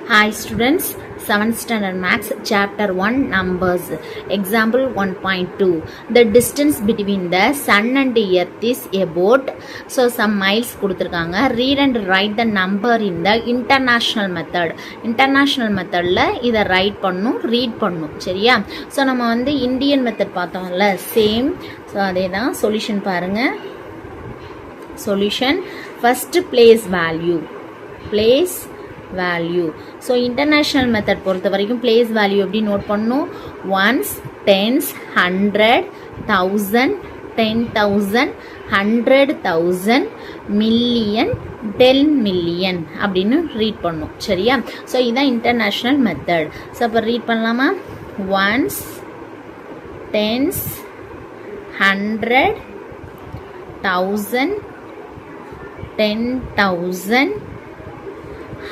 Hi students, 7th standard maths chapter 1 numbers example 1.2. The distance between the sun and earth is about some miles கொடுத்திருக்காங்க. Read and write the number in the international method. International methodல இதை write பண்ணும், read பண்ணும். சரியா? So நம்ம வந்து Indian method பார்த்தோம்ல, same. So அதேதான் solution பாருங்க. Solution first place value. So international method பொறுத்த வரைக்கும் place value எப்படி நோட் பண்ணும்? ones, tens, 100, 1000, 10,000, 100,000, million, 10 million அப்படின்னு ரீட் பண்ணும். சரியா? ஸோ இதுதான் இன்டர்நேஷ்னல் மெத்தட். ஸோ அப்போ ரீட் பண்ணலாமா? ones, tens, 100, 1000, 10,000,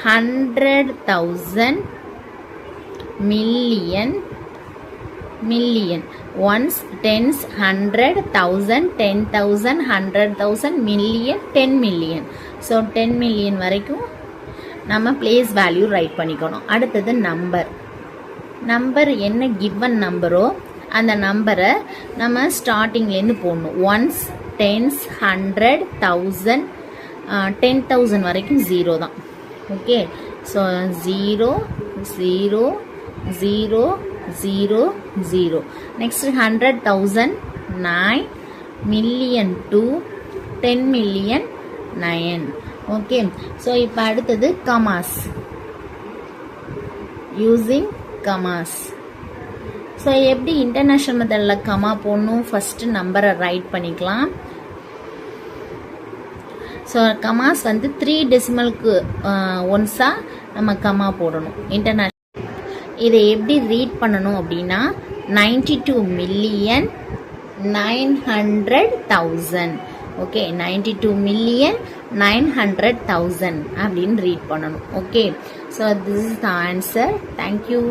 100,000, million, ones, tens, 100, 1000, 10,000, 100,000, million, 10 million. So 10 million வரைக்கும் நம்ம place value ரைட் பண்ணிக்கணும். அடுத்தது நம்பர் என்ன given நம்பரோ அந்த நம்பரை நம்ம ஸ்டார்டிங்லேருந்து போடணும். ஒன்ஸ், டென்ஸ், 100, 1000, 10,000 வரைக்கும் 0 தான். Okay, so 0, 0, 0, 0, 0. Next 100,000, 9, million 2, 10 million 9. Okay, so இப்போ அடுத்தது கமாஸ், யூஸிங் கமாஸ். ஸோ எப்படி இன்டர்நேஷ்னல் மெத்தடில் கமா போடணும்? ஃபஸ்ட்டு நம்பரை ரைட் பண்ணிக்கலாம். ஸோ கமாஸ் வந்து 3 டெசிமலுக்கு ஒன்ஸாக நம்ம கமா போடணும். இன்டர்நேஷ்னல் இதை எப்படி ரீட் பண்ணணும் அப்படின்னா 92,900,000. ஓகே, 92,900,000 அப்படின்னு ரீட் பண்ணணும். Okay, so this is the answer. Thank you.